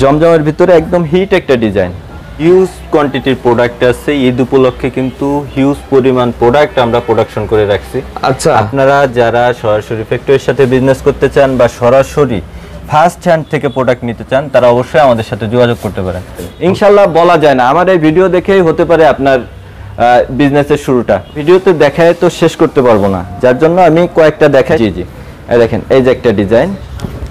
জমজমের ভিতরে একদম হিট একটা ডিজাইন, হিউজ কোয়ান্টিটির প্রোডাক্ট আছে। ঈদ উপলক্ষে কিন্তু হিউজ পরিমাণ প্রোডাক্ট আমরা প্রোডাকশন করে রাখছি। আচ্ছা, আপনারা যারা সরাসরি ফ্যাক্টরির সাথে বিজনেস করতে চান বা সরাসরি ফার্স্ট হ্যান্ড থেকে প্রোডাক্ট নিতে চান, তারা অবশ্যই আমাদের সাথে যোগাযোগ করতে পারেন। ইনশাল্লাহ বলা যায় না, আমার এই ভিডিও দেখেই হতে পারে আপনার বিজনেসের শুরুটা। ভিডিওতে দেখায় তো শেষ করতে পারবো না, যার জন্য আমি কয়েকটা দেখাই। জি জি, এই দেখেন, এই যে একটা ডিজাইন,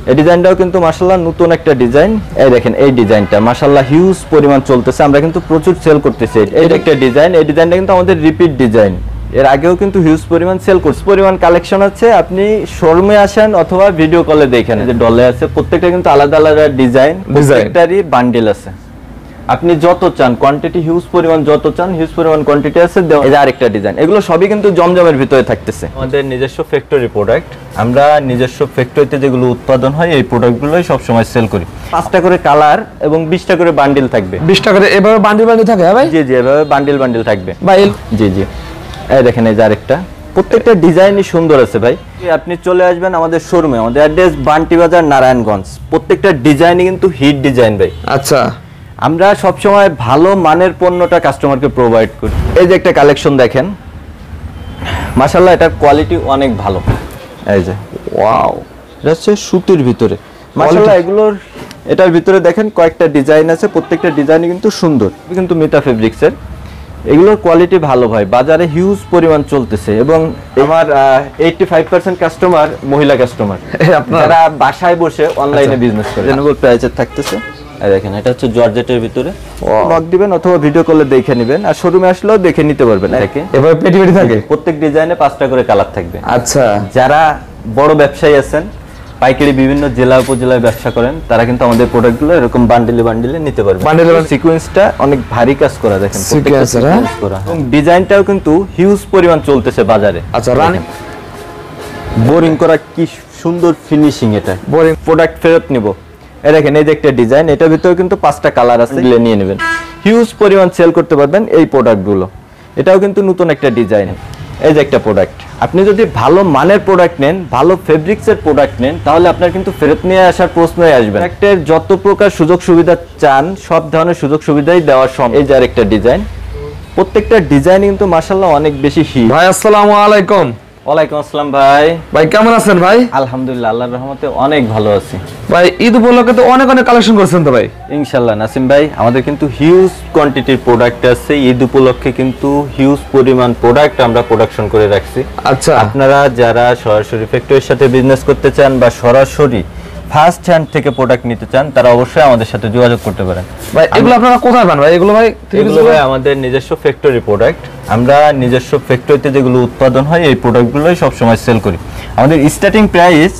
এই ডিজাইনটাও কিন্তু মাশাআল্লাহ নতুন একটা ডিজাইন। এই দেখেন এই ডিজাইনটা মাশাআল্লাহ হিউজ পরিমাণ চলতেছে, আমরা কিন্তু প্রচুর সেল করতেছি। এই একটা ডিজাইন, এই ডিজাইনটা কিন্তু আমাদের রিপিট ডিজাইন, এর আগেও কিন্তু হিউজ পরিমাণ সেল করছে। পরিমাণ কালেকশন আছে, আপনি শোরুমে আসেন অথবা ভিডিও কলে দেখেন। এই যে ডলে আছে, প্রত্যেকটা কিন্তু আলাদা আলাদা ডিজাইন, প্রত্যেকটারই বান্ডেল আছে। আপনি যত চান কোয়ান্টিটি, হিউজ পরিমাণ যত চান হিউজ পরিমাণ কোয়ান্টিটি আছে। এই যে আরেকটা ডিজাইন, এগুলো সবই কিন্তু জমজমের ভিতরে থাকতেছে। আমাদের নিজস্ব ফ্যাক্টরি প্রোডাক্ট, আমরা নিজস্ব ফ্যাক্টরিতে যেগুলো উৎপাদন হয় এই প্রোডাক্টগুলোই সব সময় সেল করি। 5টা করে কালার এবং 20টা করে বান্ডেল থাকবে। 20টা করে এভাবে বান্ডেল বান্ডেল থাকে? হ্যাঁ ভাই, জি জি, এভাবে বান্ডেল বান্ডেল থাকবে ভাই। জি জি, এই দেখেন এই যে আরেকটা, প্রত্যেকটা ডিজাইনই সুন্দর আছে ভাই। আপনি চলে আসবেন আমাদের শোরুমে, আমাদের অ্যাড্রেস বান্টি বাজার, নারায়ণগঞ্জ। প্রত্যেকটা ডিজাইনই কিন্তু হিট ডিজাইন ভাই। আচ্ছা, আমরা সবসময় ভালো মানের পণ্যটা কাস্টমারকে প্রোভাইড করি। এই যে একটা কালেকশন দেখেন, মাশাআল্লাহ এটার কোয়ালিটি অনেক ভালো। এই যে ওয়াও, এটা হচ্ছে সুতির ভিতরে মাশাআল্লাহ। এটার ভিতরে দেখেন কয়েকটা ডিজাইন আছে, প্রত্যেকটা ডিজাইনই কিন্তু সুন্দর, কিন্তু মিতা ফেব্রিক্সের। এগুলোর কোয়ালিটি ভালো ভাই, বাজারে হিউজ পরিমাণ চলতেছে। এবং আমার 85% কাস্টমার মহিলা কাস্টমার, যারা বাসায় বসে অনলাইনে বিজনেস করে। রিজনেবল প্রাইসে থাকতেছে। দেখেন এটা হচ্ছে জর্জেটের ভিতরে, নক দিবেন অথবা ভিডিও কলে দেখে নেবেন, আর শোরুমে আসলেও দেখে নিতে পারবেন। এভাবে পেটি পেটি থাকে, প্রত্যেক ডিজাইনে 5টা করে কালার থাকবে। আচ্ছা, যারা বড় ব্যবসায়ী আছেন, পাইকারি বিভিন্ন জেলা উপজেলায় ব্যবসা করেন, তারা কিন্তু আমাদের প্রোডাক্টগুলো এরকম বান্ডেলে বান্ডেলে নিতে পারবে। সিকোয়েন্সটা অনেক ভারী কাজ করা, দেখেন সিকোয়েন্স করা, এবং ডিজাইনটাও কিন্তু হিউজ পরিমাণ চলতেছে বাজারে। আচ্ছা, রানিং বোরিং করা, কি সুন্দর ফিনিশিং। এটা বোরিং প্রোডাক্ট ফেরত নিব। এই দেখেন এই যে একটা ডিজাইন, এটার ভিতরে কিন্তু 5টা কালার আছে, এগুলো নিয়ে নেবেন, হিউজ পরিমাণ সেল করতে পারবেন এই প্রোডাক্টগুলো। এটাও কিন্তু নতুন একটা ডিজাইন। এই যে একটা প্রোডাক্ট, আপনি যদি ভালো মানের প্রোডাক্ট নেন, ভালো ফেব্রিক্সের প্রোডাক্ট নেন, তাহলে আপনার কিন্তু ফেরত নিয়ে আসার প্রশ্নই আসবে না। প্রোডাক্টের যত প্রকার সুযোগ সুবিধা চান, সব ধরনের সুযোগ সুবিধাই দেওয়া সম্ভব। এই যে আরেকটা ডিজাইন, প্রত্যেকটা ডিজাইন কিন্তু মাশাআল্লাহ অনেক বেশি হিট। ভাই আসসালামু আলাইকুম। ওয়ালাইকুম আসসালাম ভাই। ভাই কেমন আছেন ভাই? আলহামদুলিল্লাহ, আল্লাহর রহমতে অনেক ভালো আছি ভাই। ঈদ উপলক্ষে তো অনেক অনেক কালেকশন করছেন তো ভাই? ইনশাআল্লাহ নাসিম ভাই, আমাদের কিন্তু হিউজ কোয়ান্টিটির প্রোডাক্ট আছে। ঈদ উপলক্ষে কিন্তু হিউজ পরিমাণ প্রোডাক্ট আমরা প্রোডাকশন করে রাখছি। আচ্ছা, আপনারা যারা সরাসরি ফ্যাক্টরির সাথে বিজনেস করতে চান বা সরাসরি ফার্স্ট হ্যান্ড থেকে প্রোডাক্ট নিতে চান, তারা অবশ্যই আমাদের সাথে যোগাযোগ করতে পারেন। ভাই এগুলো আপনারা কোথায় পান ভাই? এগুলো ভাই আমাদের নিজস্ব ফ্যাক্টরি প্রোডাক্ট, আমরা নিজস্ব ফ্যাক্টরিতে যেগুলো উৎপাদন হয় এই প্রোডাক্টগুলোই সব সময় সেল করি। আমাদের স্টার্টিং প্রাইস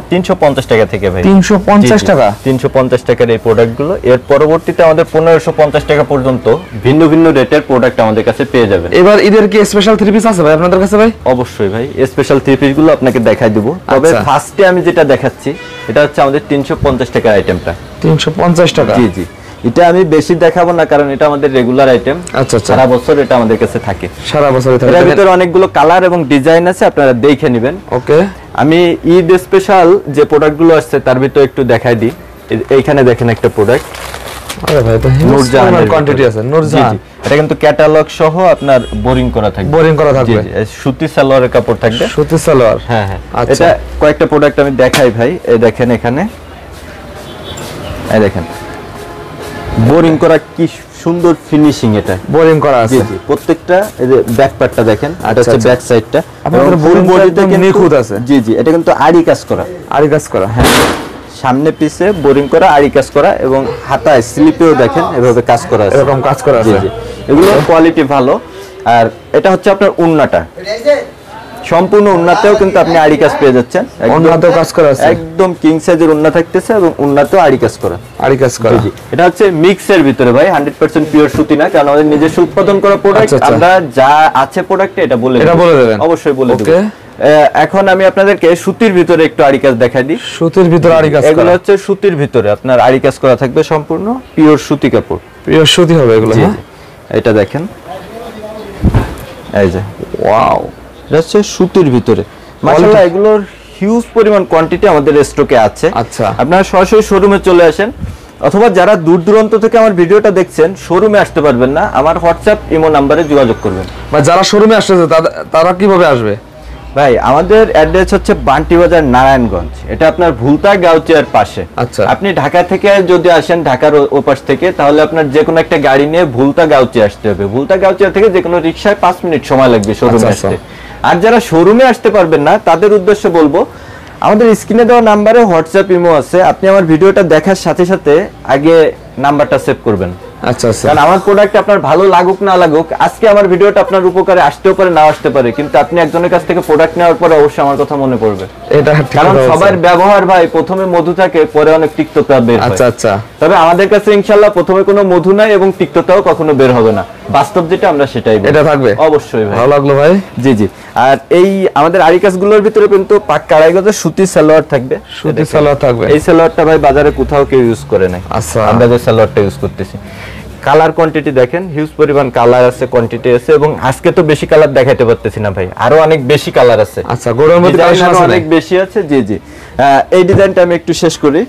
350 টাকা থেকে ভাই। 350 টাকা? 350 টাকার এই প্রোডাক্টগুলো। এর পরবর্তীতে আমাদের 1550 টাকা পর্যন্ত ভিন্ন ভিন্ন রেটের প্রোডাক্ট আমাদের কাছে পেয়ে যাবেন। এবার ঈদের কি স্পেশাল থ্রি পিস আছে ভাই আপনাদের কাছে ভাই? অবশ্যই ভাই, স্পেশাল থ্রি পিস গুলো আপনাকে দেখাই দেব। তবে ফার্স্টে আমি যেটা দেখাচ্ছি এটা হচ্ছে আমাদের 350 টাকার আইটেমটা। 350 টাকা? জি জি, এটা আমি বেশি দেখাবো না, কারণ এটা আমাদের রেগুলার আইটেম। আচ্ছা আচ্ছা, সারা বছর এটা আমাদের কাছে থাকে। সারা বছর থাকে। এর ভিতরে অনেকগুলো কালার এবং ডিজাইন আছে, আপনারা দেখে নেবেন। ওকে, আমি ঈদ স্পেশাল যে প্রোডাক্টগুলো আসছে তার ভিতরে একটু দেখাই দিই। এইখানে দেখেন একটা প্রোডাক্ট, আরে ভাই তো নূরজাহানের কোয়ান্টিটি আছে। নূরজাহান, এটা কিন্তু ক্যাটালগ সহ আপনার বোরিং করা থাকবে। বোরিং করা থাকবে, সুতি সালোয়ারের কাপড় থাকবে। সুতি সালোয়ার, হ্যাঁ হ্যাঁ। আচ্ছা, এটা কয়েকটা প্রোডাক্ট আমি দেখাই ভাই। এই দেখেন এখানে, এই দেখেন বোরিং করা, কি সুন্দর ফিনিশিং। এটা বোরিং করা আছে। জি জি, প্রত্যেকটা এই যে ব্যাক পার্টটা দেখেন, এটা হচ্ছে ব্যাক সাইডটা, আপনাদের ফুল বডিতে নিখুঁত আছে। জি জি, এটা কিন্তু আড়ি কাজ করা। আড়ি কাজ করা, হ্যাঁ, সামনে পিছে বোরিং করা, আড়ি কাজ করা, এবং হাতায় স্লিপেও দেখেন এভাবে কাজ করা আছে, এরকম কাজ করা আছে। এগুলো কোয়ালিটি ভালো। আর এটা হচ্ছে আপনার উন্নাটা, সম্পূর্ণ উন্নাতেও কিন্তু আপনি আড়ি কাজ পেয়ে যাচ্ছেন। উন্নাতেও কাজ করা আছে, একদম কিং সাইজের উন্না থাকতেছে এবং উন্নাতেও আড়ি কাজ করা। আড়ি কাজ করা, জি। এটা হচ্ছে মিক্সের ভিতরে ভাই, 100% পিওর সুতি না, কারণ আমাদের নিজস্ব উৎপাদন করা প্রোডাক্ট। আমরা যা আছে প্রোডাক্টে এটা বলে দেবেন, অবশ্যই বলে দেব। এখন আমি আপনাদেরকে সুতির ভিতরে একটু আড়ি কাজ দেখাই দিই। সুতির ভিতরে আড়ি কাজ করা, এগুলো হচ্ছে সুতির ভিতরে আপনার আড়ি কাজ করা থাকবে, সম্পূর্ণ পিওর সুতি কাপড়, পিওর সুতি হবে এগুলো। এটা দেখেন, এই যে ওয়াও, এটা হচ্ছে সুতির ভিতরে মাশাআল্লাহ। এগুলোর হিউজ পরিমাণ কোয়ান্টিটি আমাদের স্টকে আছে। আচ্ছা, আপনারা সরাসরি শোরুমে চলে আসেন অথবা যারা দূর দূরান্ত থেকে আমার ভিডিওটা দেখছেন শোরুমে আসতে পারবেন না, আমার হোয়াটসঅ্যাপ ইমো নাম্বারে যোগাযোগ করবেন। বা যারা শোরুমে আসতেছে তারা কিভাবে আসবে? ভাই আমাদের অ্যাড্রেস হচ্ছে বান্টি বাজার, নারায়ণগঞ্জ। এটা আপনার ভুলতা গাউচিয়ার পাশে। আচ্ছা। আপনি ঢাকা থেকে যদি আসেন, ঢাকার ওপাশ থেকে, তাহলে আপনার যে কোনো একটা গাড়ি নিয়ে ভুলতা গাউচিয়া আসতে হবে। ভুলতা গাউচিয়া থেকে যে কোনো রিকশায় 5 মিনিট সময় লাগবে শোরুমে আসতে। আর যারা শোরুমে আসতে পারবেন না তাদের উদ্দেশ্যে বলবো, আমাদের স্ক্রিনে দেওয়া নাম্বারে হোয়াটসঅ্যাপ ইমো আছে, আপনি আমার ভিডিওটা দেখার সাথে সাথে আগে নাম্বারটা সেভ করবেন। আচ্ছা আচ্ছা। কারণ আমার প্রোডাক্ট আপনার ভালো লাগুক না লাগুক, আজকে আমার ভিডিওটা আপনার উপকারে আসতেও পারে, নাও আসতে পারে, কিন্তু আপনি একজনের কাছ থেকে প্রোডাক্ট নেওয়ার পরে অবশ্যই আমার কথা মনে পড়বে। এটা কারণ সবার ব্যবহার ভাই প্রথমে মধু থাকে, পরে অনেক তিক্ততা বের হয়। আচ্ছা আচ্ছা। তবে আমাদের কাছে ইনশাআল্লাহ প্রথমে কোনো মধু নাই এবং তিক্ততাও কখনো বের হবে না, বাস্তব যেটা আমরা সেটাই বলবো। এটা থাকবে অবশ্যই ভাই। ভালো লাগলো ভাই। জি জি। আর এই আমাদের আরিকাসগুলোর ভিতরে কিন্তু পাক্কা আড়াই গজের সুতি সালোয়ার থাকবে। সুতি সালোয়ার থাকবে। এই সালোয়ারটা ভাই বাজারে কোথাও কেউ ইউজ করে নাই। আচ্ছা। আমরা যে সালোয়ারটা ইউজ করতেছি, কালার কোয়ান্টিটি দেখেন, হিউজ পরিমাণ কালার আছে, কোয়ান্টিটি আছে, এবং আজকে তো বেশি কালার দেখাইতে পারতেছি না ভাই, আরো অনেক বেশি কালার আছে। আচ্ছা, গোড়ার মধ্যে কালেকশন আছে অনেক বেশি আছে। জি জি। এই ডিজাইনটা আমি একটু শেষ করি।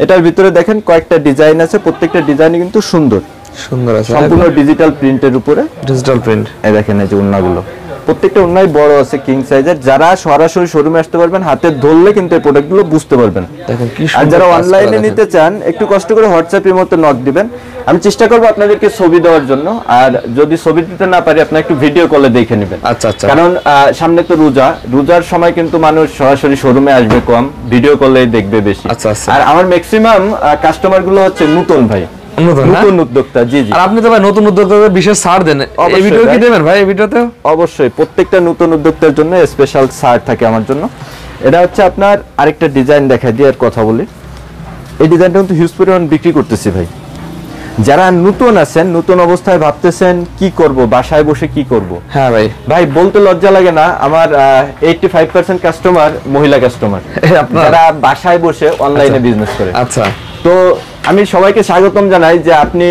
এটার ভিতরে দেখেন কয়েকটা ডিজাইন আছে, প্রত্যেকটা ডিজাইনই কিন্তু সুন্দর সুন্দর আছে, সম্পূর্ণ ডিজিটাল প্রিন্টের উপরে। Digital print. এই দেখেন এই যে ওন্নাগুলো, প্রত্যেকটা ওন্নাই বড় আছে, কিং সাইজের। যারা সরাসরি শোরুমে আসতে পারবেন, হাতে ধরলে কিন্তু এই প্রোডাক্টগুলো বুঝতে পারবেন। দেখেন কি সুন্দর। আর যারা অনলাইনে নিতে চান, একটু কষ্ট করে হোয়াটসঅ্যাপের মধ্যে নক দিবেন, আমি চেষ্টা করব আপনাদেরকে ছবি দেওয়ার জন্য। আর যদি ছবি দিতে না পারি, আপনি একটু ভিডিও কলে দেখে নেবেন। আচ্ছা আচ্ছা। কারণ সামনে তো রোজার সময় কিন্তু মানুষ সরাসরি শোরুমে আসবে কম, ভিডিও কলে দেখবে বেশি। আচ্ছা আচ্ছা। আর আমার ম্যাক্সিমাম কাস্টমার গুলো হচ্ছে নতুন ভাই, নতুন উদ্যোক্তা। জি জি। আর আপনি তো ভাই নতুন উদ্যোক্তাদের বিশেষ ছাড় দেন, এই ভিডিও কি দেবেন ভাই? এই ভিডিওতে অবশ্যই প্রত্যেকটা নতুন উদ্যোক্তার জন্য স্পেশাল ছাড় থাকে আমার জন্য। এটা হচ্ছে আপনার আরেকটা ডিজাইন দেখাই দিয়ে আর কথা বলি। এই ডিজাইনটা কিন্তু হিউজ পরিমাণ বিক্রি করতেছি ভাই। যারা নতুন আছেন, নতুন অবস্থায় ভাবতেছেন কি করব, বাসায় বসে কি করব। হ্যাঁ ভাই। ভাই বলতে লজ্জা লাগে না, আমার 85% কাস্টমার মহিলা কাস্টমার, যারা বাসায় বসে অনলাইনে বিজনেস করে। আচ্ছা। তো আমি সবাইকে স্বাগতম জানাই যে আপনি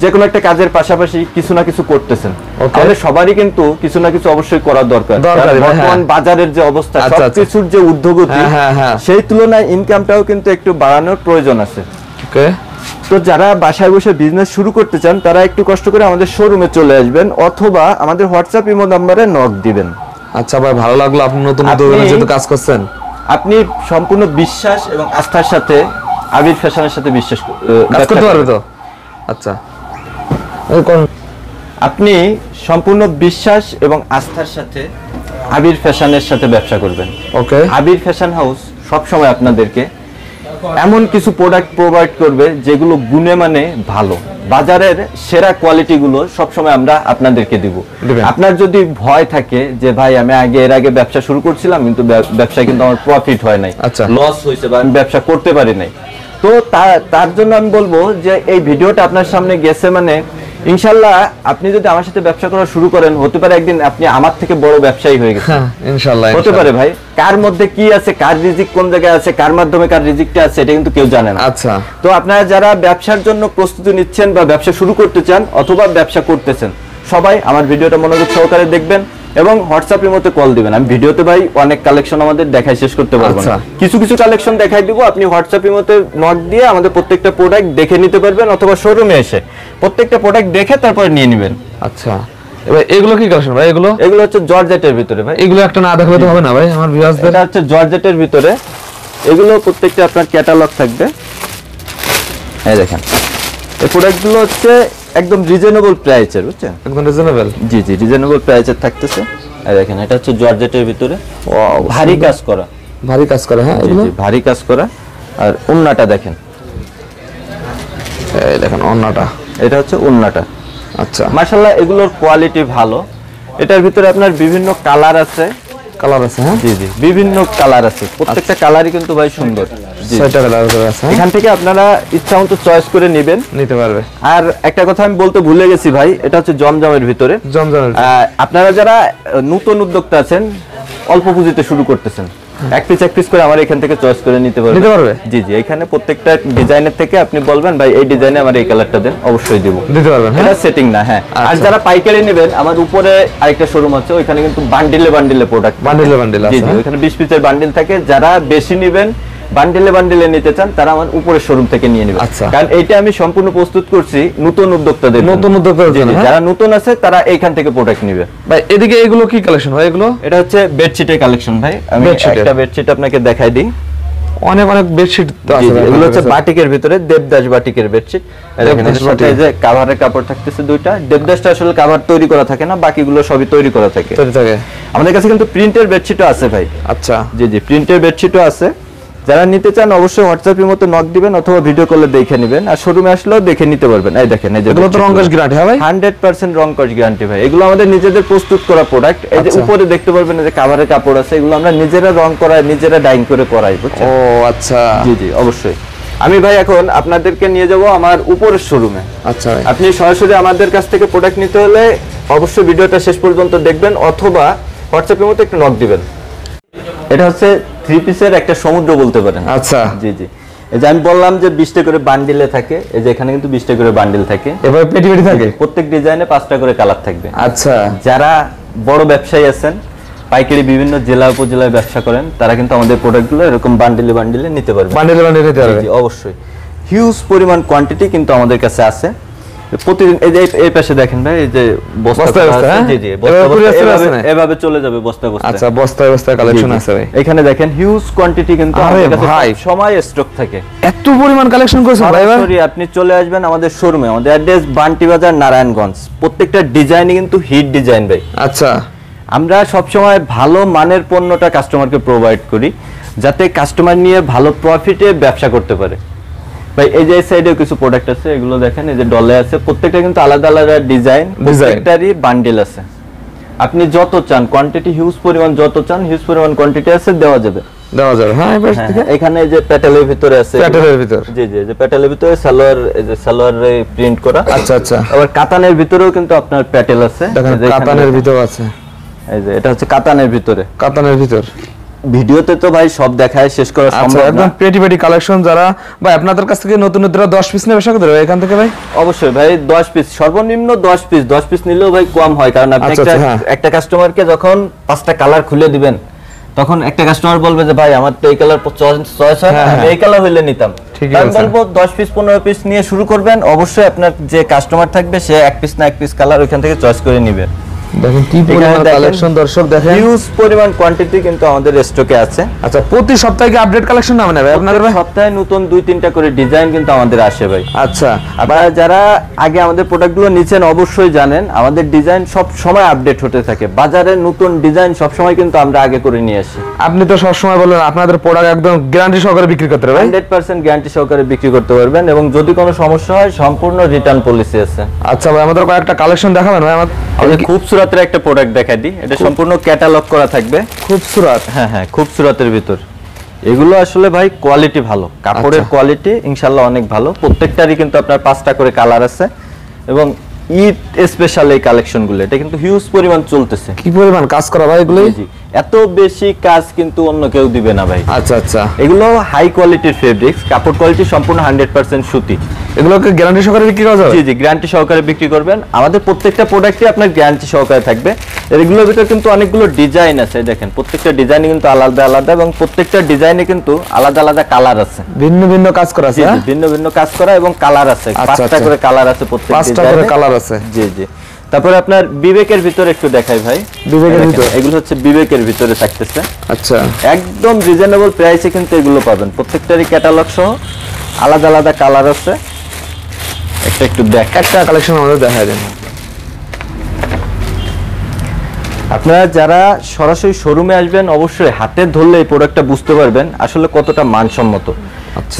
যে কোনো একটা কাজের পাশাপাশি কিছু না কিছু করতেছেন। তাহলে সবারই কিন্তু কিছু না কিছু অবশ্যই করা দরকার। বর্তমান বাজারের যে অবস্থা, সবকিছুর যে উদ্যোগতি, সেই তুলনায় ইনকামটাও কিন্তু একটু বাড়ানোর প্রয়োজন আছে। ওকে। তো যারা বাসায় বসে বিজনেস শুরু করতে চান, তারা একটু কষ্ট করে আমাদের শোরুমে চলে আসবেন, অথবা আমাদের হোয়াটসঅ্যাপ ইমো নম্বরে নক দিবেন। আচ্ছা ভাই, ভালো লাগলো আপনি নতুন উদ্যোগে যেহেতু কাজ করছেন। আপনি সম্পূর্ণ বিশ্বাস এবং আস্থার সাথে আবির ফ্যাশনের সাথে কাজ করতে পারবে তো? আচ্ছা। আপনি সম্পূর্ণ বিশ্বাস এবং আস্থার সাথে আবির ফ্যাশনের সাথে ব্যবসা করবেন। ওকে। আবির ফ্যাশন হাউস সব সময় আপনাদেরকে এমন কিছু প্রোডাক্ট প্রোভাইড করবে যেগুলো গুণে মানে ভালো, বাজারের সেরা কোয়ালিটি গুলো সবসময় আমরা আপনাদেরকে দিব। আপনার যদি ভয় থাকে যে ভাই আমি এর আগে ব্যবসা শুরু করছিলাম, কিন্তু ব্যবসায় কিন্তু আমার প্রফিট হয় নাই, লস হয়েছে, বা আমি ব্যবসা করতে পারি নাই, তো তার জন্য আমি বলবো যে এই ভিডিওটা আপনার সামনে গেছে মানে ইনশাআল্লাহ আপনি যদি আমার সাথে ব্যবসা করা শুরু করেন, হতে পারে একদিন আপনি আমার থেকে বড় ব্যবসায়ী হয়ে গেছেন। ইনশাআল্লাহ হতে পারে ভাই। কার মধ্যে কি আছে, কার রিজিক কোন জায়গায় আছে, কার মাধ্যমে কার রিজিকটা আছে, এটা কিন্তু কেউ জানে না। আচ্ছা। তো আপনারা যারা ব্যবসার জন্য প্রস্তুতি নিচ্ছেন বা ব্যবসা শুরু করতে চান অথবা ব্যবসা করতেছেন, সবাই আমার ভিডিওটা মনোযোগ সহকারে দেখবেন এবং হোয়াটসঅ্যাপের মধ্যে কল দিবেন। আমি ভিডিওতে ভাই অনেক কালেকশন আমাদের দেখাই শেষ করতে পারবো না, কিছু কিছু কালেকশন দেখাই দিব। আপনি হোয়াটসঅ্যাপের মধ্যে নক দিয়ে আমাদের প্রত্যেকটা প্রোডাক্ট দেখে নিতে পারবেন, অথবা শোরুমে এসে প্রত্যেকটা প্রোডাক্ট দেখে তারপর নিয়ে নেবেন। আচ্ছা। এবার এগুলো কি কালেকশন ভাই? এগুলো হচ্ছে জর্জেটের ভিতরে ভাই। এগুলো একটা না দেখালে তো হবে না ভাই আমার ভিউয়ারদের। এটা হচ্ছে জর্জেটের ভিতরে, এগুলো প্রত্যেকটা আপনার ক্যাটালগ থাকবে। এই দেখেন এই প্রোডাক্টগুলো হচ্ছে একদম রিজনেবল প্রাইসের, বুঝছেন? একদম রিজনেবল। জি জি, রিজনেবল প্রাইসের থাকতেছে। এই দেখেন এটা হচ্ছে জর্জেটের ভিতরে, ভারী কাজ করা। ভারী কাজ করা, হ্যাঁ এগুলো ভারী কাজ করা। আর ওন্নাটা দেখেন, এই দেখেন ওন্নাটা, এটা হচ্ছে ওন্নাটা। আচ্ছা। মাশাআল্লাহ এগুলোর কোয়ালিটি ভালো। এটার ভিতরে আপনার বিভিন্ন কালার আছে। কালার আছে? হ্যাঁ জি জি, বিভিন্ন কালার আছে, প্রত্যেকটা কালারই কিন্তু ভাই সুন্দর। ছয়টা কালার আছে, এখান থেকে আপনারা ইচ্ছা মতো চয়েস করে নেবেন, নিতে পারবে। আর একটা কথা আমি বলতে ভুলে গেছি ভাই, এটা হচ্ছে জমজমের ভিতরে। আপনারা যারা নতুন উদ্যোক্তা আছেন, অল্প পুঁজিতে শুরু করতেছেন, এক পিস করে আমার এখান থেকে চয়েস করে নিতে পারবে। জি জি, এখানে প্রত্যেকটা ডিজাইনের থেকে আপনি বলবেন ভাই এই ডিজাইনে আমার এই কালারটা দেন, অবশ্যই দেব, দিতে পারবেন। এটা সেটিং না। হ্যাঁ। আর যারা পাইকারি নেবেন, আমার উপরে আরেকটা শোরুম আছে, ওইখানে কিন্তু বান্ডিলে প্রোডাক্ট, বান্ডিলে আছে। জি জি, ওইখানে 20 পিসের বান্ডিল থাকে। যারা বেশি নেবেন, বান্ডেলে বান্ডেলে নিতে চান তারা আমার উপরের শোরুম থেকে নিয়ে নেবে। আচ্ছা। কারণ এইটা আমি সম্পূর্ণ প্রস্তুত করছি নতুন উদ্যোক্তাদের জন্য। নতুন উদ্যোক্তাদের জন্য, যারা নতুন আছে তারা এইখান থেকে প্রোডাক্ট নেবে। ভাই এদিকে এগুলো কি কালেকশন ভাই? এগুলো এটা হচ্ছে বেডশিটের কালেকশন ভাই। আমি একটা বেডশিট আপনাকে দেখাই দিই। অনেক অনেক বেডশিট তো আছে ভাই। এগুলো হচ্ছে বাটিকের ভিতরে দেবদাস বাটিকের বেডশিট। দেখেন এর সাথে এই যে কভারের কাপড় থাকতেছে দুইটা। দেবদাসটা আসলে কভার তৈরি করা থাকে না, বাকিগুলো সবই তৈরি করা থাকে। আমাদের কাছে কিন্তু প্রিন্টের বেডশিটও আছে ভাই। আচ্ছা, জি প্রিন্টের বেডশিটও আছে। যারা নিতে চান অবশ্যই হোয়াটসঅ্যাপের মতো নক দিবেন অথবা ভিডিও কলে দেখে নেবেন, আর শোরুমে আসলেও দেখে নিতে পারবেন। এই দেখেন এই যে এগুলো তো রং কস গ্যারান্টি হবে ভাই? 100% রং কস গ্যারান্টি ভাই। এগুলো আমাদের নিজেদের প্রস্তুত করা প্রোডাক্ট। এই যে উপরে দেখতে পারবেন যে কভারের কাপড় আছে, এগুলো আমরা নিজেরা রং করাই, নিজেরা ডাইং করে করাই, বুঝছেন? ও আচ্ছা, জি অবশ্যই। আমি ভাই এখন আপনাদেরকে নিয়ে যাব আমার উপরের শোরুমে। আচ্ছা ভাই, আপনি সরাসরি আমাদের কাছ থেকে প্রোডাক্ট নিতে হলে অবশ্যই ভিডিওটা শেষ পর্যন্ত দেখবেন অথবা হোয়াটসঅ্যাপের মতো একটু নক দিবেন। এটা হচ্ছে 3 পিসের একটা সমুদ্র বলতে পারেন। আচ্ছা, জি এই যে আমি বললাম যে 20টা করে বান্ডিলে থাকে, এই যে এখানে কিন্তু 20টা করে বান্ডিল থাকে। এবারে পেটি পেটি থাকে, প্রত্যেক ডিজাইনে 5টা করে কালার থাকবে। আচ্ছা, যারা বড় ব্যবসায়ী আছেন, পাইকারি বিভিন্ন জেলা উপজেলায় ব্যবসা করেন, তারা কিন্তু আমাদের প্রোডাক্টগুলো এরকম বান্ডিলে বান্ডিলে নিতে পারবে। বান্ডিলে বান্ডিলে নিতে পারবে, জি অবশ্যই। হিউজ পরিমাণ কোয়ান্টিটি কিন্তু আমাদের কাছে আছে। প্রতিদিন এই যে এই পাশে দেখেন ভাই, এই যে বস্তা আছে। জি বস্তা এভাবে চলে যাবে বস্তা বস্তা। আচ্ছা, বস্তা বস্তা কালেকশন আছে ভাই। এখানে দেখেন হিউজ কোয়ান্টিটি কিন্তু আমাদের কাছে সময় স্টক থাকে। এত পরিমাণ কালেকশন করেছেন ভাই? সরি, আপনি চলে আসবেন আমাদের শোরুমে। আমাদের অ্যাড্রেস বান্টি বাজার, নারায়ণগঞ্জ। প্রত্যেকটা ডিজাইনই কিন্তু হিট ডিজাইন ভাই। আচ্ছা, আমরা সব সময় ভালো মানের পণ্যটা কাস্টমারকে প্রোভাইড করি, যাতে কাস্টমার নিয়ে ভালো প্রফিটে ব্যবসা করতে পারে। ভাই এই যে সাইডেও কিছু প্রোডাক্ট আছে, এগুলো দেখেন এই যে ডলে আছে। প্রত্যেকটা কিন্তু আলাদা আলাদা ডিজাইন, প্রত্যেকটারই বান্ডেল আছে। আপনি যত চান কোয়ান্টিটি, হিউজ পরিমাণ যত চান, হিউজ পরিমাণ কোয়ান্টিটি আছে, দেওয়া যাবে। হ্যাঁ এখানে এই যে প্যাটেলের ভিতরে আছে। প্যাটেলের ভিতর? জি যে প্যাটেলের ভিতরে সালোয়ার, এই যে সালোয়ারে প্রিন্ট করা। আচ্ছা আবার কাতানের ভিতরেও কিন্তু আপনার প্যাটেল আছে। দেখেন কাতানের ভিতর আছে। এই যে এটা হচ্ছে কাতানের ভিতরে। কাতানের ভিতর ভিডিওতে তো ভাই সব দেখায় শেষ করা সম্ভব না। একদম পেটি পেটি কালেকশন। যারা ভাই আপনাদের কাছ থেকে নতুন নতুন 10 পিস নেবে ব্যবসা করতে হবে এখান থেকে ভাই? অবশ্যই ভাই, 10 পিস সর্বনিম্ন 10 পিস নিলেও ভাই কম হয়। কারণ আপনি একটা কাস্টমারকে যখন 5টা কালার খুলে দিবেন, তখন একটা কাস্টমার বলবে যে ভাই আমার তো এই কালার চয়েস হয়, আমি এই কালার হইলে নিতাম। আমি বলবো 10 পিস 15 পিস নিয়ে শুরু করবেন। অবশ্যই আপনার যে কাস্টমার থাকবে সে এক পিস না এক পিস কালার ওইখান থেকে চয়েস করে নেবে। দেখেন কি পরিমাণ কালেকশন দর্শক, দেখেন হিউজ পরিমাণ কোয়ান্টিটি কিন্তু আমাদের স্টকে আছে। আচ্ছা, প্রতি সপ্তাহে কি আপডেট কালেকশন নামে ভাই আপনাদের? ভাই সপ্তাহে নতুন 2-3টা করে ডিজাইন কিন্তু আমাদের আসে ভাই। আচ্ছা, আপনারা যারা আগে আমাদের প্রোডাক্টগুলো নিছেন অবশ্যই জানেন আমাদের ডিজাইন সব সময় আপডেট হতে থাকে। বাজারে নতুন ডিজাইন সব সময় কিন্তু আমরা আগে করে নিয়ে আসি। আপনি তো সব সময় বলেন আপনাদের প্রোডাক্ট একদম গ্যারান্টি সহকারে বিক্রি করতে হবে। 100% গ্যারান্টি সহকারে বিক্রি করতে পারবেন, এবং যদি কোনো সমস্যা হয় সম্পূর্ণ রিটার্ন পলিসি আছে। আচ্ছা ভাই, আমাদের কয়েকটা কালেকশন দেখাবেন ভাই? আমাদের খুবসুরাতের একটা প্রোডাক্ট দেখাই দিই। এটা সম্পূর্ণ ক্যাটালগ করা থাকবে। খুবসুরাত? হ্যাঁ খুবসুরাতের ভিতর। এগুলো আসলে ভাই কোয়ালিটি ভালো, কাপড়ের কোয়ালিটি ইনশাআল্লাহ অনেক ভালো। প্রত্যেকটারই কিন্তু আপনার 5টা করে কালার আছে, এবং ঈদ স্পেশাল এই কালেকশনগুলো এটা কিন্তু হিউজ পরিমাণ চলতেছে। কি পরিমাণ কাজ করা ভাই এগুলো? জি এত বেশি কাজ কিন্তু অন্য কেউ দিবে না ভাই। আচ্ছা, এগুলো হাই কোয়ালিটির ফেব্রিক্স, কাপড় কোয়ালিটি সম্পূর্ণ 100% সুতি। এগুলোকে গ্যারান্টি সহকারে বিক্রি করা যাবে? জি গ্যারান্টি সহকারে বিক্রি করবেন। আমাদের প্রত্যেকটা প্রোডাক্টই আপনার গ্যারান্টি সহকারে থাকবে। এগুলোর ভিতরে কিন্তু অনেকগুলো ডিজাইন আছে, দেখেন প্রত্যেকটা ডিজাইনে কিন্তু আলাদা আলাদা, এবং প্রত্যেকটা ডিজাইনে কিন্তু আলাদা আলাদা কালার আছে। ভিন্ন ভিন্ন কাজ করা আছে? ভিন্ন ভিন্ন কাজ করা এবং কালার আছে। 5টা করে কালার আছে প্রত্যেকটা। 5টা করে কালার আছে? জি। তারপরে আপনার বিবেকের ভিতরে একটু দেখাই ভাই। বিবেকের ভিতরে? এগুলো হচ্ছে বিবেকের ভিতরে থাকতেছে। আচ্ছা, একদম রিজনেবল প্রাইসে কিন্তু এগুলো পাবেন। প্রত্যেকটারই ক্যাটালগ সহ আলাদা আলাদা কালার আছে। একটু একটা কালেকশন আমাদের দেখায় দেন। আপনারা যারা সরাসরি শোরুমে আসবেন অবশ্যই হাতে ধরলে এই প্রোডাক্টটা বুঝতে পারবেন আসলে কতটা মানসম্মত।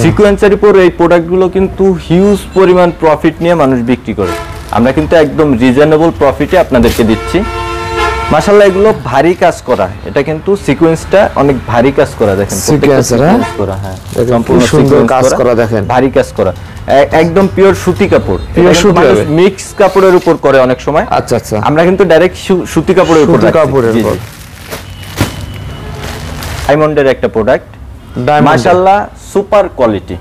সিকোয়েন্সের উপর এই প্রোডাক্টগুলো কিন্তু হিউজ পরিমাণ প্রফিট নিয়ে মানুষ বিক্রি করে। আমরা কিন্তু একদম রিজনেবল প্রফিটে আপনাদেরকে দিচ্ছি। মাশাআল্লাহ এগুলো ভারী কাজ করা, এটা কিন্তু সিকোয়েন্সটা অনেক ভারী কাজ করা। দেখেন সিকোয়েন্স করা, হ্যাঁ সম্পূর্ণ সুন্দর কাজ করা। দেখেন ভারী কাজ করা, একদম পিওর সুতি কাপড়। পিওর সুতি মিক্স কাপড়ের উপর করে অনেক সময়। আচ্ছা, আমরা কিন্তু ডাইরেক্ট সুতি কাপড়ের উপর রাখছি। ডায়মন্ডের একটা প্রোডাক্ট, মাশাআল্লাহ সুপার কোয়ালিটি।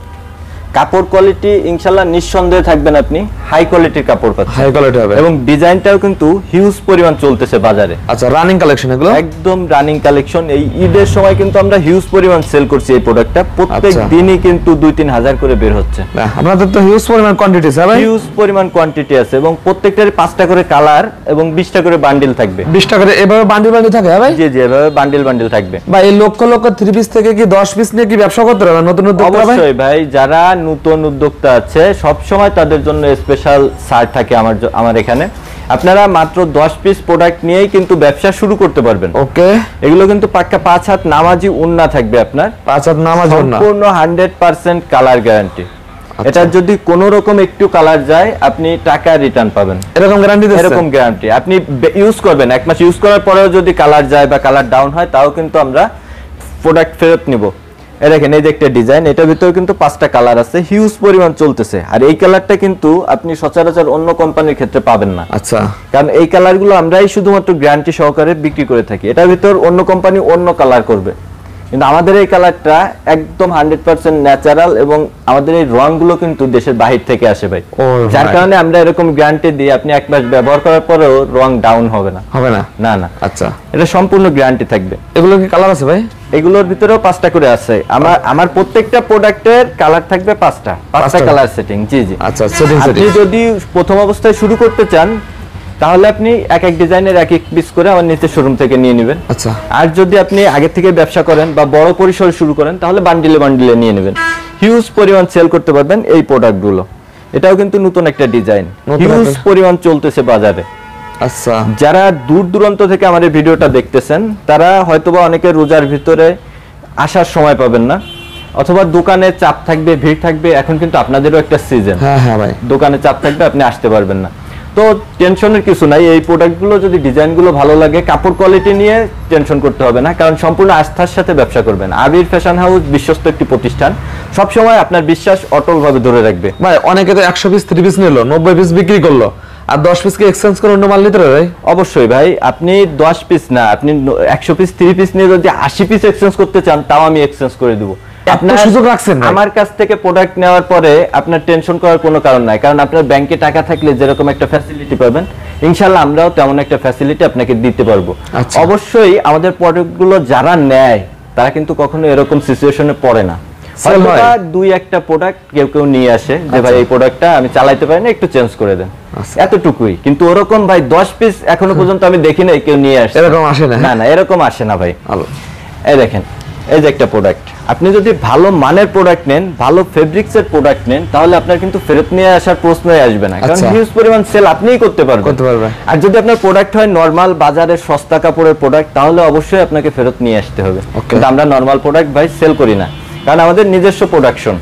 কাপড় কোয়ালিটি ইনশাআল্লাহ নিঃসন্দেহে থাকবেন আপনি হাই কোয়ালিটির কাপড় পাচ্ছেন, হাই কোয়ালিটি হবে এবং ডিজাইনটাও কিন্তু হিউজ পরিমাণ চলতেছে বাজারে। আচ্ছা, রানিং কালেকশন এগুলো একদম রানিং কালেকশন। এই ঈদের সময় কিন্তু আমরা হিউজ পরিমাণ সেল করছি এই প্রোডাক্টটা, প্রত্যেক দিনই কিন্তু 2-3 হাজার করে বের হচ্ছে। আপনাদের তো হিউজ পরিমাণ কোয়ান্টিটি আছে ভাই? হিউজ পরিমাণ কোয়ান্টিটি আছে, এবং প্রত্যেকটার 5টা করে কালার এবং 20টা করে বান্ডিল থাকবে। 20টা করে এভাবে বান্ডিল থাকে ভাই? জি জি, এভাবে বান্ডিল থাকবে। ভাই এই লক্ষ লক্ষ 3 পিস থেকে কি 10 পিস নিয়ে কি ব্যবসা করতে হবে নতুন উদ্যোক্তা ভাই? অবশ্যই ভাই, যারা নতুন উদ্যোক্তা আছে সব সময় তাদের জন্য স্পেশাল ছাড় থাকে আমার এখানে। আপনারা মাত্র 10 পিস প্রোডাক্ট নিয়েই কিন্তু ব্যবসা শুরু করতে পারবেন। ওকে, এগুলো কিন্তু পাক্কা 5 হাত নামাজি ওন্না থাকবে আপনার, 5 হাত নামাজি ওন্না, সম্পূর্ণ 100% কালার গ্যারান্টি। এটা যদি কোনো রকম একটু কালার যায় আপনি টাকা রিটার্ন পাবেন, এরকম গ্যারান্টি দিচ্ছেন? এরকম গ্যারান্টি। আপনি ইউজ করবেন, 1 মাস ইউজ করার পরেও যদি কালার যায় বা কালার ডাউন হয় তাও কিন্তু আমরা প্রোডাক্ট ফেরত নিব। এই দেখেন, এই যে একটা ডিজাইন, এটার ভিতরে কিন্তু 5টা কালার আছে, হিউজ পরিমাণ চলতেছে। আর এই কালারটা কিন্তু আপনি সচরাচর অন্য কোম্পানির ক্ষেত্রে পাবেন না। আচ্ছা, কারণ এই কালারগুলো আমরাই শুধুমাত্র গ্যারান্টি সহকারে বিক্রি করে থাকি। এটার ভিতর অন্য কোম্পানি অন্য কালার করবে, কিন্তু আমাদের এই কালারটা একদম 100% ন্যাচারাল, এবং আমাদের এই রংগুলো কিন্তু দেশের বাহির থেকে আসে ভাই। যার কারণে আমরা এরকম গ্যারান্টি দিই, আপনি 1 মাস ব্যবহার করার পরেও রং ডাউন হবে না। হবে না? না না। আচ্ছা, এটা সম্পূর্ণ গ্যারান্টি থাকবে। এগুলো কি কালার আছে ভাই? এগুলোর ভিতরেও 5টা করে আছে। আমার প্রত্যেকটা প্রোডাক্টের কালার থাকবে 5টা কালার সেটিং। জি জি। আচ্ছা, সেটিং। আপনি যদি প্রথম অবস্থায় শুরু করতে চান তাহলে আপনি এক এক ডিজাইনের এক এক পিস করে আমার নিচে শোরুম থেকে নিয়ে নেবেন। আচ্ছা, আর যদি আপনি আগে থেকে ব্যবসা করেন বা বড় পরিসরে শুরু করেন তাহলে বান্ডিলে নিয়ে নেবেন, হিউজ পরিমাণ সেল করতে পারবেন এই প্রোডাক্টগুলো। এটাও কিন্তু নতুন একটা ডিজাইন, হিউজ পরিমাণ চলতেছে বাজারে। আচ্ছা, যারা দূর দূরান্ত থেকে আমাদের ভিডিওটা দেখতেছেন তারা হয়তোবা অনেকে রোজার ভিতরে আসার সময় পাবেন না, অথবা দোকানে চাপ থাকবে, ভিড় থাকবে। এখন কিন্তু আপনাদেরও একটা সিজন, হ্যাঁ হ্যাঁ ভাই, দোকানে চাপ থাকবে, আপনি আসতে পারবেন না। তো টেনশনের কিছু নাই, এই প্রোডাক্টগুলো যদি ডিজাইনগুলো ভালো লাগে, কাপড় কোয়ালিটি নিয়ে টেনশন করতে হবে না, কারণ সম্পূর্ণ আস্থার সাথে ব্যবসা করবেন। আবির ফ্যাশন হাউস বিশ্বস্ত একটি প্রতিষ্ঠান, সবসময় আপনার বিশ্বাস অটলভাবে ধরে রাখবে। ভাই অনেকে তো 100 পিস 3 পিস নিল, 90 পিস বিক্রি করলো, আর 10 পিস কে এক্সচেঞ্জ করে অন্য মাল নিতে হবে ভাই? অবশ্যই ভাই, আপনি 10 পিস না, আপনি 100 পিস 3 পিস নিয়ে যদি 80 পিস এক্সচেঞ্জ করতে চান তাও আমি এক্সচেঞ্জ করে দেব। আপনার সুযোগ রাখছেন ভাই? আমার কাছ থেকে প্রোডাক্ট নেওয়ার পরে আপনার টেনশন করার কোনো কারণ নাই, কারণ আপনার ব্যাংকে টাকা থাকলে যেরকম একটা ফ্যাসিলিটি পাবেন, ইনশাআল্লাহ আমরাও তেমন একটা ফ্যাসিলিটি আপনাকে দিতে পারবো। অবশ্যই আমাদের প্রোডাক্টগুলো যারা নেয় তারা কিন্তু কখনো এরকম সিচুয়েশনে পড়ে না। হয়তোবা 2-1টা প্রোডাক্ট কেউ নিয়ে আসে যে ভাই এই প্রোডাক্টটা আমি চালাইতে পারি না, একটু চেঞ্জ করে দেন, এতটুকুই। কিন্তু ওরকম ভাই 10 পিস এখনো পর্যন্ত আমি দেখি নাই কেউ নিয়ে আসে, এরকম আসে না? না না, এরকম আসে না ভাই। এই দেখেন, এই যে একটা প্রোডাক্ট, আপনি যদি ভালো মানের প্রোডাক্ট নেন, ভালো ফেব্রিক্সের প্রোডাক্ট নেন, তাহলে আপনার কিন্তু ফেরত নিয়ে আসার প্রশ্নই আসবে না, কারণ হিউজ পরিমাণ সেল আপনিই করতে পারবেন। আর যদি আপনার প্রোডাক্ট হয় নরমাল বাজারের সস্তা কাপড়ের প্রোডাক্ট, তাহলে অবশ্যই আপনাকে ফেরত নিয়ে আসতে হবে। কিন্তু আমরা নরমাল প্রোডাক্ট ভাই সেল করি না, কারণ আমাদের নিজস্ব প্রোডাকশন।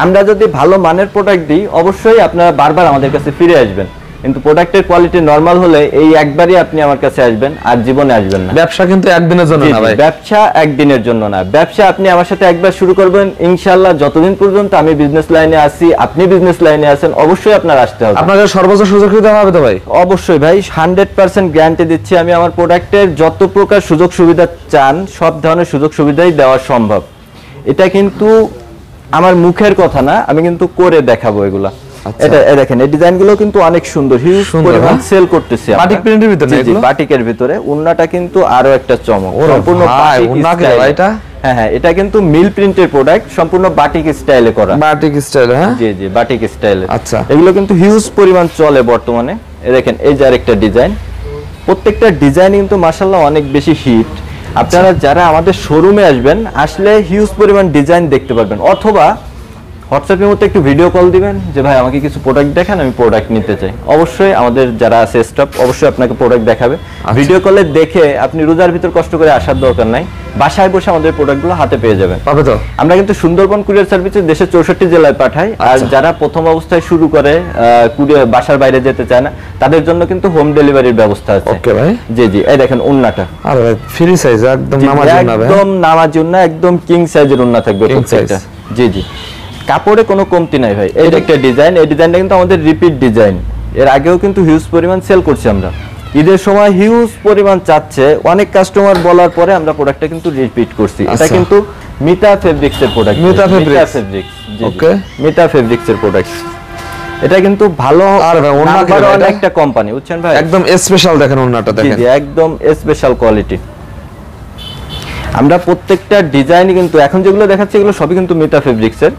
আমরা যদি ভালো মানের প্রোডাক্ট দিই অবশ্যই আপনারা বারবার আমাদের কাছে ফিরে আসবেন, কিন্তু প্রোডাক্টের কোয়ালিটি নরমাল হলে এই একবারই আপনি আমার কাছে আসবেন, আর জীবনে আসবেন না। ব্যবসা কিন্তু একদিনের জন্য না ভাই, ব্যবসা একদিনের জন্য না। ব্যবসা আপনি আমার সাথে একবার শুরু করবেন, ইনশাআল্লাহ যতদিন পর্যন্ত আমি বিজনেস লাইনে আছি, আপনি বিজনেস লাইনে আছেন, অবশ্যই আপনার আসতে হবে। আপনাকে সর্বোচ্চ সুযোগ সুবিধা হবে তো ভাই? অবশ্যই ভাই, 100% গ্যারান্টি দিচ্ছি আমি। আমার প্রোডাক্টের যত প্রকার সুযোগ সুবিধা চান সব ধরনের সুযোগ সুবিধাই দেওয়া সম্ভব। এটা কিন্তু আমার মুখের কথা না, আমি কিন্তু করে দেখাবো এগুলা। এটা দেখেন, এই ডিজাইনগুলো কিন্তু অনেক সুন্দর, হিউজ পরিমাণ সেল করতেছি। বাটিক প্রিন্টের ভিতরে না এগুলো? বাটিকের ভিতরে। ওন্নাটা কিন্তু আরো একটা চমক, সম্পূর্ণ বাটিক স্টাইল। হ্যাঁ, এটা কিন্তু মিল প্রিন্টের প্রোডাক্ট, সম্পূর্ণ বাটিক স্টাইলে করা। Batik style? হ্যাঁ জি জি, বাটিক স্টাইলে। আচ্ছা, এগুলো কিন্তু হিউজ পরিমাণ চলে বর্তমানে। এই দেখেন, এই যে আরেকটা ডিজাইন, প্রত্যেকটা ডিজাইন কিন্তু মাশাআল্লাহ অনেক বেশি হিট। আপনারা যারা আমাদের শোরুমে আসবেন, আসলে হিউজ পরিমাণ ডিজাইন দেখতে পারবেন, অথবা হোয়াটসঅ্যাপের মধ্যে একটু ভিডিও কল দিবেন যে ভাই আমাকে কিছু প্রোডাক্ট দেখান, আমি প্রোডাক্ট নিতে চাই। অবশ্যই আমাদের যারা আছে স্টাফ অবশ্যই আপনাকে প্রোডাক্ট দেখাবে। ভিডিও কলে দেখে আপনি রোজার ভিতর কষ্ট করে আসার দরকার নাই, বাসায় বসে আমাদের প্রোডাক্টগুলো হাতে পেয়ে যাবেন। পাবে তো? আমরা কিন্তু সুন্দরবন কুরিয়ার সার্ভিসে দেশের 64 জেলায় পাঠাই। আর যারা প্রথম অবস্থায় শুরু করে কুরিয়ার বাসার বাইরে যেতে চায় না, তাদের জন্য কিন্তু হোম ডেলিভারির ব্যবস্থা আছে। ওকে ভাই। জি জি, এই দেখেন ওন্নাটা, আরে ভাই ফ্রি সাইজ, একদম নামাজ ওন্না ভাই, একদম নামাজ ওন্না, একদম কিং সাইজের ওন্না থাকবে প্রত্যেকটা। জি জি, কাপড়ে কোনো কমতি নাই ভাই। এই একটা ডিজাইন, এই ডিজাইনটা কিন্তু আমাদের রিপিট ডিজাইন, এর আগেও কিন্তু হিউজ পরিমাণ সেল করছি আমরা। ঈদের সময় হিউজ পরিমাণ চাচ্ছে, অনেক কাস্টমার বলার পরে আমরা প্রোডাক্টটা কিন্তু রিপিট করছি। এটা কিন্তু মিতা ফেব্রিক্স এর প্রোডাক্ট। মিতা ফেব্রিক্স। ওকে, মিতা ফেব্রিক্স এর প্রোডাক্ট। এটা কিন্তু ভালো আর ভাই ওন্না নাম্বার ওয়ান একটা কোম্পানি, বুঝছেন ভাই? একদম স্পেশাল দেখেন ওন্নাটা দেখেন। জি একদম স্পেশাল কোয়ালিটি। আমরা প্রত্যেকটা ডিজাইনই কিন্তু এখন যেগুলো দেখাচ্ছি এগুলো সবই কিন্তু মিতা ফেব্রিক্সের।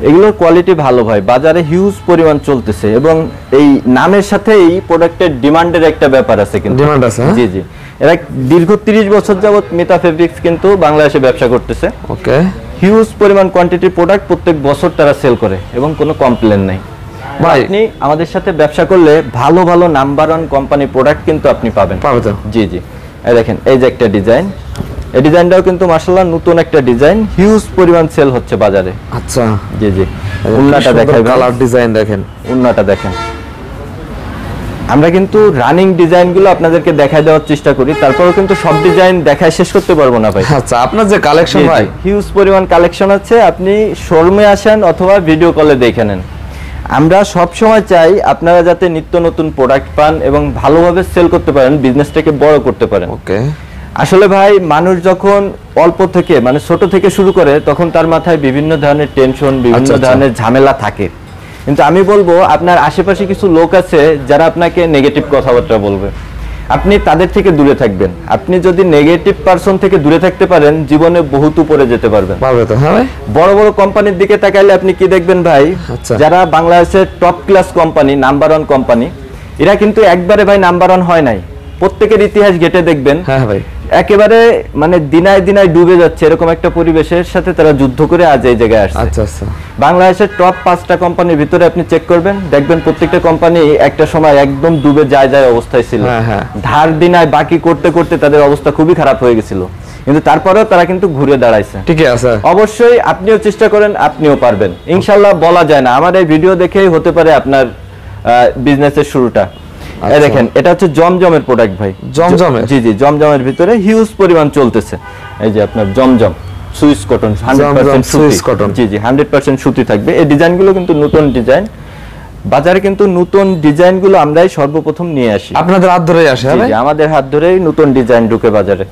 এগুলোর কোয়ালিটি ভালো ভাই, বাজারে হিউজ পরিমাণ চলতেছে এবং এই নামের সাথেই প্রোডাক্টের ডিমান্ডের একটা ব্যাপার আছে কিন্তু। ডিমান্ড আছে। জি জি, এরা দীর্ঘ 30 বছর যাবত মিতা ফেব্রিক্স কিন্তু বাংলাদেশে ব্যবসা করতেছে। ওকে। হিউজ পরিমাণ কোয়ান্টিটির প্রোডাক্ট প্রত্যেক বছর তারা সেল করে এবং কোনো কমপ্লেন নাই। ভাই আপনি আমাদের সাথে ব্যবসা করলে ভালো ভালো নাম্বার ওয়ান কোম্পানি প্রোডাক্ট কিন্তু আপনি পাবেন। পাবেন। জি জি, এই দেখেন এই যে একটা ডিজাইন, এই ডিজাইনটাও কিন্তু মাশাআল্লাহ নতুন একটা ডিজাইন, হিউজ পরিমাণ সেল হচ্ছে বাজারে। আচ্ছা। জি জি, উন্নাটা দেখেন, কালার ডিজাইন দেখেন, উন্নাটা দেখেন। আমরা কিন্তু রানিং ডিজাইনগুলো আপনাদেরকে দেখায় দেওয়ার চেষ্টা করি, তারপরেও কিন্তু সব ডিজাইন দেখায় শেষ করতে পারবো না ভাই। আচ্ছা, আপনার যে কালেকশন ভাই হিউজ পরিমাণ কালেকশন আছে, আপনি শোরুমে আসেন অথবা ভিডিও কলে দেখে নেন। আমরা সব সময় চাই আপনারা যাতে নিত্য নতুন প্রোডাক্ট পান এবং ভালোভাবে সেল করতে পারেন, বিজনেসটাকে বড় করতে পারেন। ওকে। আসলে ভাই মানুষ যখন অল্প থেকে মানে ছোট থেকে শুরু করে তখন তার মাথায় বিভিন্ন ধরনের টেনশন, বিভিন্ন ধরনের ঝামেলা থাকে। কিন্তু আমি বলবো আপনার আশেপাশে কিছু লোক আছে যারা আপনাকে নেগেটিভ কথাবার্তা বলবে, আপনি তাদের থেকে দূরে থাকবেন। আপনি যদি নেগেটিভ পারসন থেকে দূরে থাকতে পারেন জীবনে বহুত উপরে যেতে পারবেন। পারবে তো? হ্যাঁ ভাই। বড় বড় কোম্পানির দিকে তাকাইলে আপনি কি দেখবেন ভাই, যারা বাংলাদেশের top class company, number one company, এরা কিন্তু একবারে ভাই নাম্বার ওয়ান হয় নাই। প্রত্যেকের ইতিহাস ঘেটে দেখবেন হ্যাঁ ভাই একেবারে মানে দিনায় দিনায় ডুবে যাচ্ছে এরকম একটা পরিবেশের সাথে তারা যুদ্ধ করে আজ এই জায়গায় আসছে। আচ্ছা আচ্ছা। বাংলাদেশের টপ 5টা কোম্পানির ভিতরে আপনি চেক করবেন, দেখবেন প্রত্যেকটা কোম্পানি একটা সময় একদম ডুবে যায় অবস্থায় ছিল। ধার দিনায় বাকি করতে করতে তাদের অবস্থা খুবই খারাপ হয়ে গেছিল, কিন্তু তারপরেও তারা কিন্তু ঘুরে দাঁড়াইছে। ঠিক আছে, অবশ্যই আপনিও চেষ্টা করেন, আপনিও পারবেন ইনশাআল্লাহ। বলা যায় না, আমার এই ভিডিও দেখেই হতে পারে আপনার বিজনেসের শুরুটা। এই দেখেন এটা হচ্ছে জমজমের প্রোডাক্ট ভাই। জমজমের? জি জি, জমজমের ভিতরে হিউজ পরিমাণ চলতেছে। এই যে আপনার জমজম সুইস কটন, 100% সুইস কটন। জি জি, 100% সুতি থাকবে। এই ডিজাইনগুলো কিন্তু নতুন ডিজাইন, বাজারে কিন্তু নতুন ডিজাইনগুলো আমরাই সর্বপ্রথম নিয়ে আসি। আপনাদের হাত ধরেই আসে? জি জি, আমাদের হাত ধরেই নতুন ডিজাইন ঢুকে বাজারে।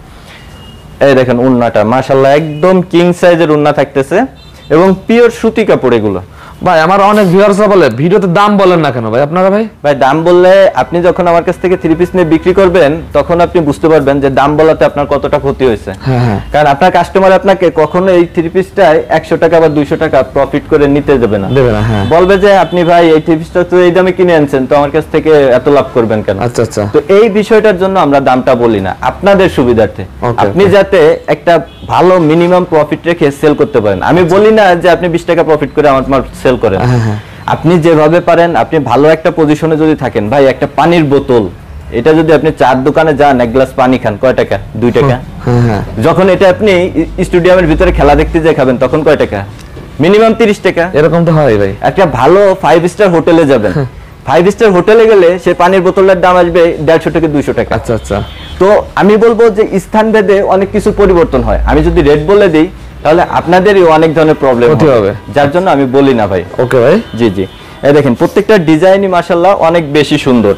এই দেখেন উন্নাটা মাশাআল্লাহ একদম কিং সাইজের উন্না থাকতেছে এবং পিওর সুতি কাপড় এগুলো। ভাই আমার অনেক ভিউয়ার্সরা বলে ভিডিওতে দাম বলেন না কেন ভাই আপনারা? ভাই দাম বললে আপনি যখন আমার কাছ থেকে 3 পিস নিয়ে বিক্রি করবেন তখন আপনি বুঝতে পারবেন যে দাম বলাতে আপনার কতটা ক্ষতি হয়েছে। কারণ আপনার কাস্টমার আপনাকে কখনো এই 3 পিসটায় 100 টাকা বা 200 টাকা প্রফিট করে নিতে দেবে না। বলবে যে আপনি ভাই এই 3 পিসটা তো এই দামে কিনে আনছেন, তো আমার কাছ থেকে এত লাভ করবেন কেন? আচ্ছা আচ্ছা। তো এই বিষয়টার জন্য আমরা দামটা বলি না, আপনাদের সুবিধার্থে, আপনি যাতে একটা ভালো মিনিমাম প্রফিট রেখে সেল করতে পারেন। আমি বলি না যে আপনি 20 টাকা প্রফিট করে আমার মাল সেল করেন। আপনি যেভাবে পারেন, আপনি ভালো একটা পজিশনে যদি থাকেন ভাই, একটা পানির বোতল এটা যদি আপনি চার দোকানে যান এক গ্লাস পানি খান কয় টাকা? 2 টাকা। যখন এটা আপনি স্টেডিয়ামের ভিতরে খেলা দেখতে যাই খাবেন তখন কয় টাকা? মিনিমাম 30 টাকা। এরকম তো হয় ভাই। একটা ভালো 5 স্টার হোটেলে যাবেন, 5 স্টার হোটেলে গেলে সে পানির বোতলের দাম আসবে 150 থেকে 200 টাকা। আচ্ছা আচ্ছা। তো আমি বলবো যে স্থান ভেদে অনেক কিছু পরিবর্তন হয়। আমি যদি রেট বলে দিই তাহলে আপনাদেরই অনেক ধরনের প্রবলেম হবে, যার জন্য আমি বলি না ভাই। ওকে ভাই। জি জি, এই দেখেন প্রত্যেকটা ডিজাইনই মাশাআল্লাহ অনেক বেশি সুন্দর।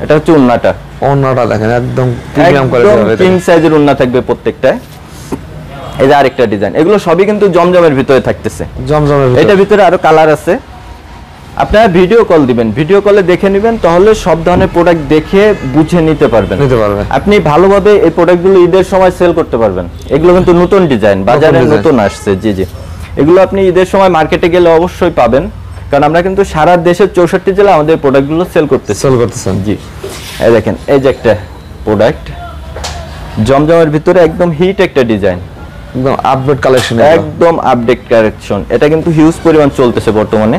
এটা হচ্ছে উন্নাটা, উন্নাটা দেখেন একদম প্রিমিয়াম কোয়ালিটি হবে, কিং সাইজের উন্না থাকবে প্রত্যেকটা। এই যে আরেকটা ডিজাইন, এগুলো সবই কিন্তু জমজমের ভিতরে থাকতেছে। জমজমের ভিতরে, এটার ভিতরে আরো কালার আছে। আপনারা ভিডিও কল দিবেন, ভিডিও কলে দেখে নেবেন, তাহলে সব ধরনের প্রোডাক্ট দেখে বুঝে নিতে পারবেন। আপনি ভালোভাবে এই প্রোডাক্টগুলো ঈদের সময় সেল করতে পারবেন। এগুলো কিন্তু নতুন ডিজাইন, বাজারে নতুন আসছে। জি জি, এগুলো আপনি ঈদের সময় মার্কেটে গেলে অবশ্যই পাবেন, কারণ আমরা কিন্তু সারা দেশের 64 জেলা আমাদের প্রোডাক্টগুলো সেল করতেছেন। জি, এই দেখেন এই যে একটা প্রোডাক্ট জমজমের ভিতরে একদম হিট একটা ডিজাইন, একদম আপডেট কালেকশন, একদম আপডেট কালেকশন। এটা কিন্তু হিউজ পরিমাণ চলতেছে বর্তমানে।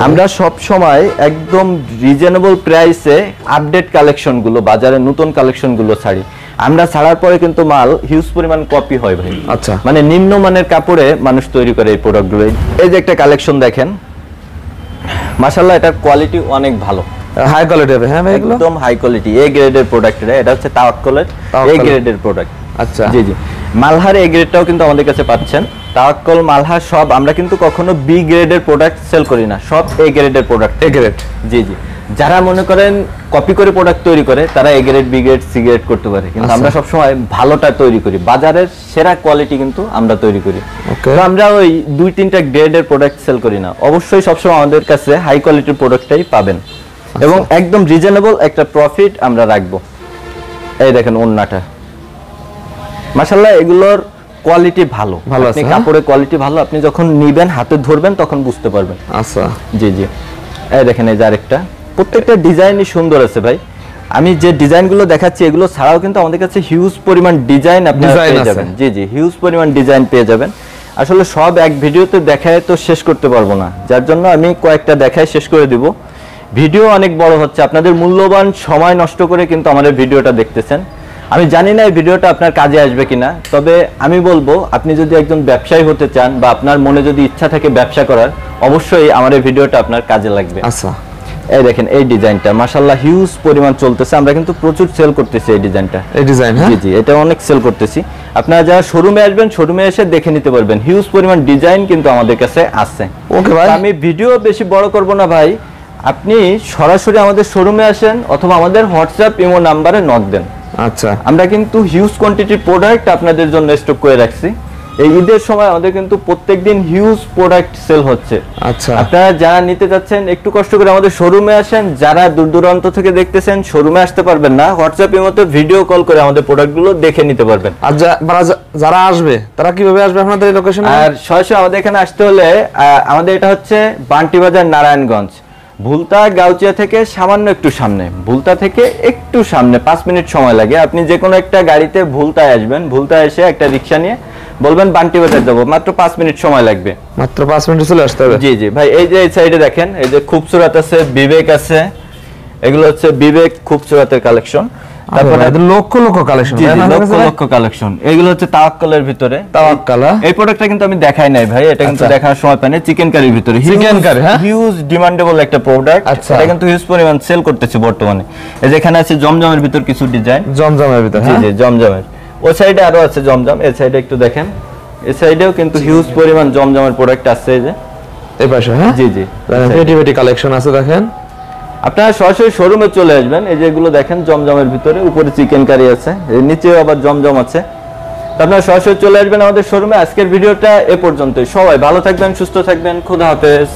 আমরা সব সময় একদম রিজনেবল প্রাইসে আপডেট কালেকশন গুলো, বাজারে নতুন কালেকশন গুলো ছাড়ি। আমরা ছাড়ার পরে কিন্তু মাল হিউজ পরিমাণ কপি হয় ভাই। আচ্ছা, মানে নিম্নমানের কাপড়ে মানুষ তৈরি করে এই প্রোডাক্টগুলো। এই যে একটা কালেকশন দেখেন, মাশাআল্লাহ এটার কোয়ালিটি অনেক ভালো, হাই কোয়ালিটি হবে। হ্যাঁ ভাই, একদম হাই কোয়ালিটি, এ গ্রেডের প্রোডাক্ট। এটা হচ্ছে তাওয়াক্কুলের এ গ্রেডের প্রোডাক্ট। আচ্ছা, জি জি, মালহার এ গ্রেডটাও কিন্তু আমাদের কাছে পাচ্ছেন। তাওয়াক্কুল, মালহা সব আমরা কিন্তু কখনো বি গ্রেডের প্রোডাক্ট সেল করি না, সব এ গ্রেডের প্রোডাক্ট। এ গ্রেড, জি জি। যারা মনে করেন কপি করে প্রোডাক্ট তৈরি করে তারা A grade B grade C grade করতে পারে, কিন্তু আমরা সবসময় ভালোটা তৈরি করি, বাজারের সেরা কোয়ালিটি কিন্তু আমরা তৈরি করি। তো আমরা ওই 2-3টা গ্রেডের প্রোডাক্ট সেল করি না, অবশ্যই সবসময় আমাদের কাছে হাই কোয়ালিটির প্রোডাক্টটাই পাবেন এবং একদম রিজনেবল একটা প্রফিট আমরা রাখবো। এই দেখেন ওন্নাটা, মাশাআল্লাহ এগুলোর কোয়ালিটি ভালো, আপনি কাপড়ের কোয়ালিটি ভালো, আপনি যখন নিবেন হাতে ধরবেন তখন বুঝতে পারবেন। আচ্ছা জি জি, এই দেখেন এই যে আরেকটা, প্রত্যেকটা ডিজাইনই সুন্দর আছে ভাই। আমি যে ডিজাইনগুলো দেখাচ্ছি এগুলো ছাড়াও কিন্তু আমাদের কাছে হিউজ পরিমাণ ডিজাইন আপনারা পেয়ে যাবেন। জি জি, হিউজ পরিমাণ ডিজাইন পেয়ে যাবেন। আসলে সব এক ভিডিওতে দেখায় তো শেষ করতে পারবো না, যার জন্য আমি কয়েকটা দেখায় শেষ করে দিব। ভিডিও অনেক বড় হচ্ছে, আপনাদের মূল্যবান সময় নষ্ট করে কিন্তু আমাদের ভিডিওটা দেখতেছেন। আমি জানি না এই ভিডিওটা আপনার কাজে আসবে কিনা, তবে আমি বলবো আপনি যদি একজন ব্যবসায়ী হতে চান বা আপনার মনে যদি ইচ্ছা থাকে ব্যবসা করার, অবশ্যই আমার এই ভিডিওটা আপনার কাজে লাগবে। আচ্ছা এই দেখেন এই ডিজাইনটা মাশাআল্লাহ হিউজ পরিমাণ চলতেছে, আমরা কিন্তু প্রচুর সেল করতেছি এই ডিজাইনটা। এই ডিজাইন জি জি, এটা অনেক সেল করতেছি। আপনারা যারা শোরুমে আসবেন শোরুমে এসে দেখে নিতে পারবেন, হিউজ পরিমাণ ডিজাইন কিন্তু আমাদের কাছে আছে। ওকে ভাই, আমি ভিডিও বেশি বড় করব না ভাই, আপনি সরাসরি আমাদের শোরুমে আসেন অথবা আমাদের হোয়াটসঅ্যাপ ইমো নাম্বারে নক দেন। আচ্ছা, আমরা কিন্তু হিউজ কোয়ান্টিটির প্রোডাক্ট আপনাদের জন্য স্টক করে রাখছি। এই ঈদের সময় আমাদের কিন্তু প্রত্যেকদিন হিউজ প্রোডাক্ট সেল হচ্ছে। আচ্ছা, আপনারা যারা নিতে যাচ্ছেন একটু কষ্ট করে আমাদের শোরুমে আসেন, যারা দূর দূরান্ত থেকে দেখতেছেন শোরুমে আসতে পারবেন না, হোয়াটসঅ্যাপ ইমোতে ভিডিও কল করে আমাদের প্রোডাক্টগুলো দেখে নিতে পারবেন। আর যারা আসবে তারা কিভাবে আসবে আপনাদের এই লোকেশনে? আর সরাসরি আমাদের এখানে আসতে হলে আমাদের এটা হচ্ছে বান্টি বাজার, নারায়ণগঞ্জ, ভুলতা গাউচিয়া থেকে সামান্য একটু সামনে, ভুলতা থেকে একটু সামনে 5 মিনিট সময় লাগে। আপনি যে কোনো একটা গাড়িতে ভুলতায় আসবেন, ভুলতায় এসে একটা রিক্সা নিয়ে বলবেন বান্টি বাজার যাবো, মাত্র 5 মিনিট সময় লাগবে। মাত্র 5 মিনিটে চলে আসতে হবে। জি জি ভাই, এই যে এই সাইডে দেখেন, এই যে খুবসুরত আছে, বিবেক আছে, এগুলো হচ্ছে বিবেক খুবসুরতের কালেকশন। তারপরে লক্ষ লক্ষ কালেকশন, জি জি, লক্ষ লক্ষ কালেকশন। এগুলো হচ্ছে তাওয়াক্কালের ভিতরে। তাওয়াক্কাল, এই প্রোডাক্টটা কিন্তু আমি দেখাই নাই ভাই, এটা কিন্তু দেখার সময় পাই না। চিকেন কারির ভিতরে, চিকেন কারি, হ্যাঁ, হিউজ ডিমান্ডেবল একটা প্রোডাক্ট। এটা কিন্তু হিউজ পরিমাণ সেল করতেছে বর্তমানে। এই যে এখানে আছে জমজমের ভিতর কিছু ডিজাইন, জমজমের ভিতর, জি জি জমজমের। ওই সাইডে আরো আছে জমজম, এই সাইডে একটু দেখেন, এই সাইডেও কিন্তু হিউজ পরিমাণ জমজমের প্রোডাক্ট আছে। এই যে এই পাশে, হ্যাঁ, জি জি, পেটি পেটি কালেকশন আছে দেখেন। আপনারা সরাসরি শোরুমে চলে আসবেন। এই যে এগুলো দেখেন জমজমের ভিতরে, উপরে চিকেন কারি আছে, এর নিচেও আবার জমজম আছে। তো আপনারা সরাসরি চলে আসবেন আমাদের শোরুমে। আজকের ভিডিওটা এ পর্যন্তই। সবাই ভালো থাকবেন, সুস্থ থাকবেন, খোদা হাফেজ।